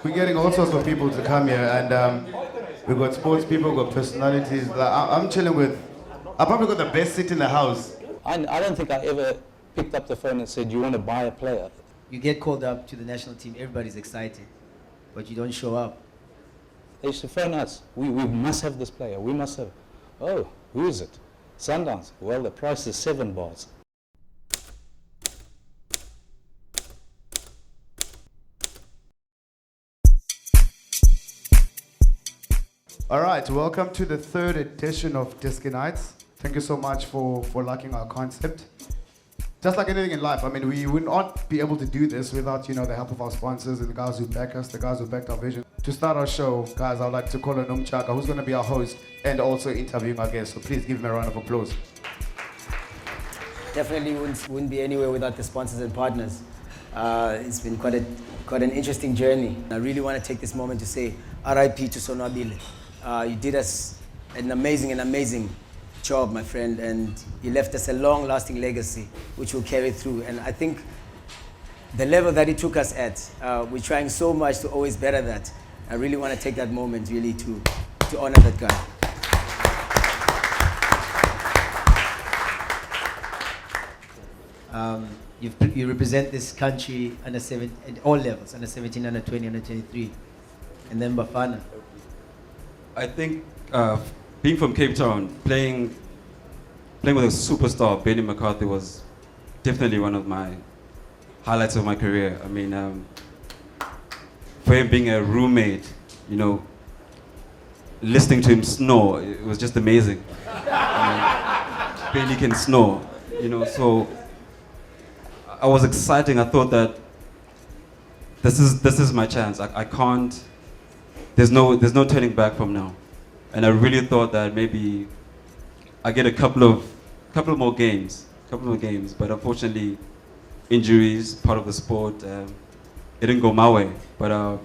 We're getting all sorts of people to come here, and we've got sports people, we've got personalities. Like, I'm chilling with, I probably got the best seat in the house. I don't think I ever picked up the phone and said, "You want to buy a player?" You get called up to the national team, everybody's excited, but you don't show up. They used to phone us. We must have this player. We must have. Oh, who is it? Sundowns. Well, the price is 7 bars. All right, welcome to the 3rd edition of Diski Nites. Thank you so much for liking our concept. Just like anything in life, I mean, we would not be able to do this without, the help of our sponsors and the guys who back us, the guys who backed our vision. To start our show, guys, I'd like to call on Umchaka, who's going to be our host and also interviewing our guests. So please give him a round of applause. Definitely wouldn't be anywhere without the sponsors and partners. It's been quite an interesting journey. I really want to take this moment to say RIP to Sonwabile. You did us an amazing job, my friend, and you left us a long-lasting legacy, which we'll carry through. And I think the level that he took us at, we're trying so much to always better that. I really want to take that moment really to honor that guy. You represent this country under 7 at all levels, under 17, under 20, under 23, and then Bafana. I think being from Cape Town, playing with a superstar, Benny McCarthy, was definitely one of my highlights of my career. I mean, for him being a roommate, listening to him snore, it was just amazing. Benny can snore, so I was exciting. I thought that this is my chance. I can't. There's no turning back from now, and I really thought that maybe I get a couple more games, but unfortunately, injuries, part of the sport, it didn't go my way. But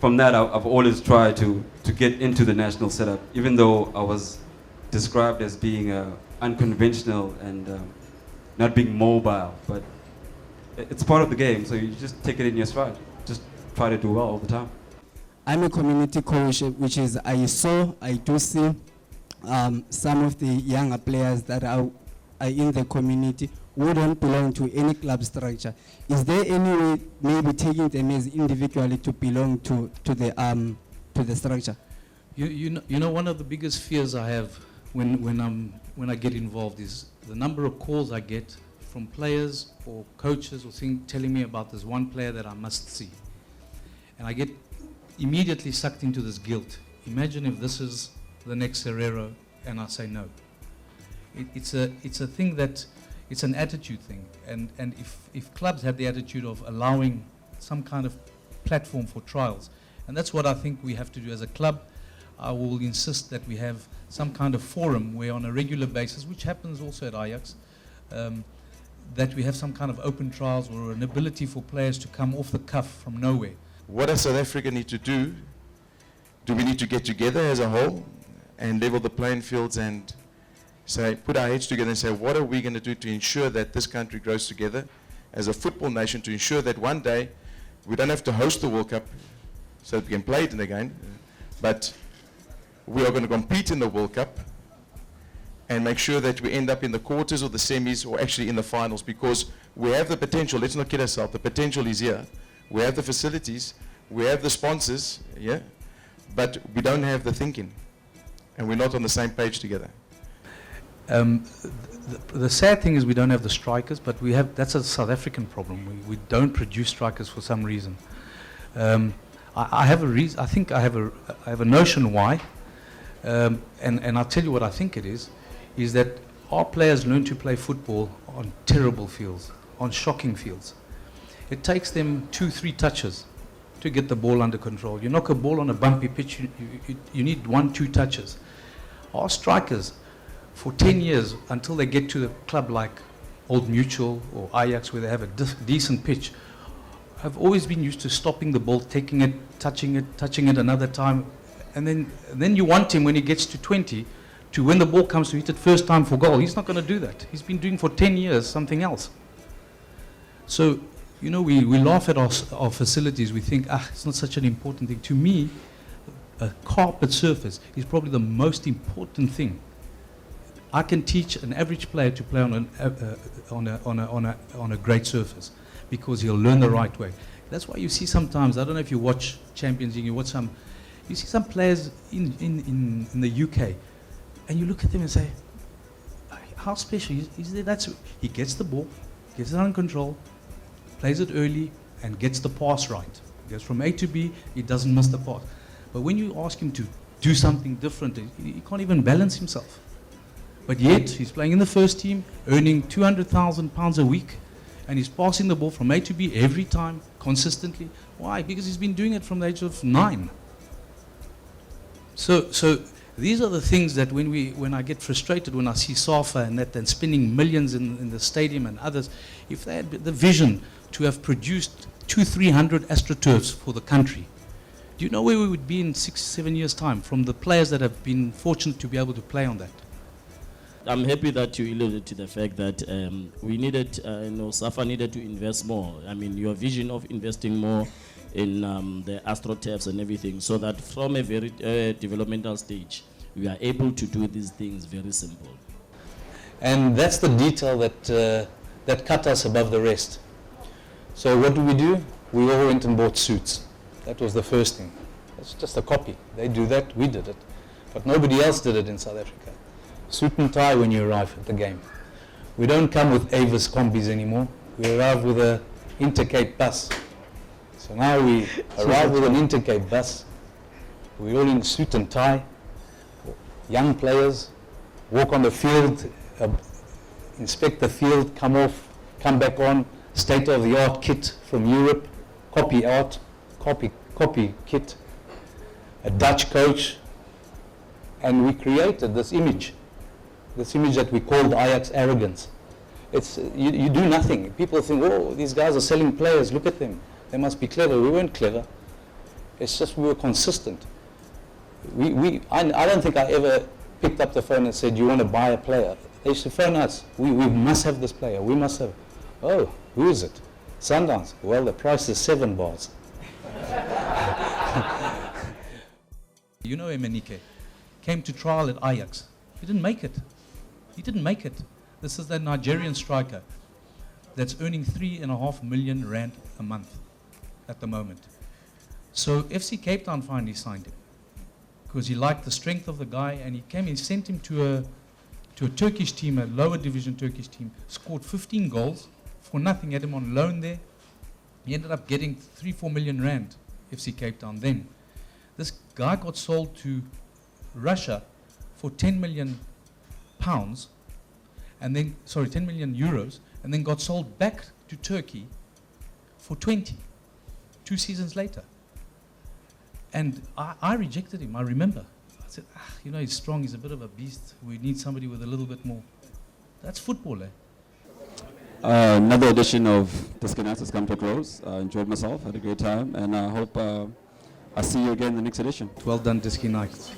from that, I've always tried to get into the national setup, even though I was described as being unconventional and not being mobile. But it's part of the game, so you just take it in your stride. Just try to do well all the time. I'm a community coach, which is I do see some of the younger players that are in the community who don't belong to any club structure. Is there any way maybe taking them as individually to belong to the structure? You know, one of the biggest fears I have when I get involved is the number of calls I get from players or coaches or telling me about this one player that I must see, and I get immediately sucked into this guilt. Imagine if this is the next Herrero and I say no. It's a thing that, it's an attitude thing, and if clubs have the attitude of allowing some kind of platform for trials, and that's what I think we have to do as a club. I will insist that we have some kind of forum where on a regular basis, which happens also at Ajax, that we have some kind of open trials or an ability for players to come off the cuff from nowhere. What does South Africa need to do? Do we need to get together as a whole and level the playing fields and say, put our heads together and say, what are we going to do to ensure that this country grows together as a football nation, to ensure that one day we don't have to host the World Cup so that we can play it in again, but we are going to compete in the World Cup and make sure that we end up in the quarters or the semis or actually in the finals, because we have the potential. Let's not kid ourselves. The potential is here. We have the facilities, we have the sponsors, yeah, but we don't have the thinking, and we're not on the same page together. The sad thing is we don't have the strikers, but we have. That's a South African problem. We don't produce strikers for some reason. I have a reason. I think I have a notion why, and I'll tell you what I think it is that our players learn to play football on terrible fields, on shocking fields. It takes them 2-3 touches to get the ball under control. You knock a ball on a bumpy pitch, you need 1-2 touches. Our strikers, for 10 years, until they get to a club like Old Mutual or Ajax, where they have a decent pitch, have always been used to stopping the ball, taking it, touching it another time, and then you want him when he gets to 20 to, when the ball comes to hit it first time for goal. He's not going to do that. He's been doing for 10 years something else. So You know, we laugh at our facilities. We think, it's not such an important thing. To me, a carpet surface is probably the most important thing. I can teach an average player to play on a great surface because he'll learn the right way. That's why you see sometimes, I don't know if you watch Champions League, you see some players in the UK, and you look at them and say, how special is that? He gets the ball, gets it under control, plays it early, and gets the pass right. He goes from A to B, he doesn't miss the pass. But when you ask him to do something different, he can't even balance himself. But yet, he's playing in the first team, earning £200,000 a week, and he's passing the ball from A to B every time, consistently. Why? Because he's been doing it from the age of 9. So these are the things that when I get frustrated, when I see SAFA and that, and spending millions in the stadium and others, if they had the vision to have produced 200-300 AstroTurfs for the country, do you know where we would be in 6-7 years' time from the players that have been fortunate to be able to play on that? I'm happy that you alluded to the fact that we needed, SAFA needed to invest more. I mean, your vision of investing more in the AstroTurfs and everything, so that from a very developmental stage, we are able to do these things very simple. And that's the detail that cut us above the rest. So what do? We all went and bought suits. That was the first thing. It's just a copy. They do that, we did it. But nobody else did it in South Africa. Suit and tie when you arrive at the game. We don't come with Avis combis anymore. We arrive with a Intercape bus. So now we arrive with an Intercape bus. We're all in suit and tie. Young players walk on the field, inspect the field, come off, come back on, state-of-the-art kit from Europe, copy kit, a Dutch coach, and we created this image that we called Ajax arrogance. It's you do nothing. People think, oh, these guys are selling players, look at them, they must be clever. We weren't clever. It's just we were consistent. I don't think I ever picked up the phone and said, you want to buy a player? They used to phone us. We must have this player. We must have. Oh, who is it? Sundowns. Well, the price is 7 bars. You know Emenike came to trial at Ajax. He didn't make it. This is the Nigerian striker that's earning 3.5 million rand a month at the moment. So FC Cape Town finally signed him because he liked the strength of the guy, and he sent him to a Turkish team, a lower division Turkish team, scored 15 goals for nothing, had him on loan there. He ended up getting 3-4 million rand, FC Cape Town then. This guy got sold to Russia for 10 million pounds, and then, 10 million euros, and then got sold back to Turkey for 20, 2 seasons later. And I rejected him, I remember. I said, he's strong, he's a bit of a beast. We need somebody with a little bit more. That's football, eh? Another edition of Diski Nites has come to a close. I enjoyed myself, had a great time, and I hope I see you again in the next edition. Well done, Diski Nites.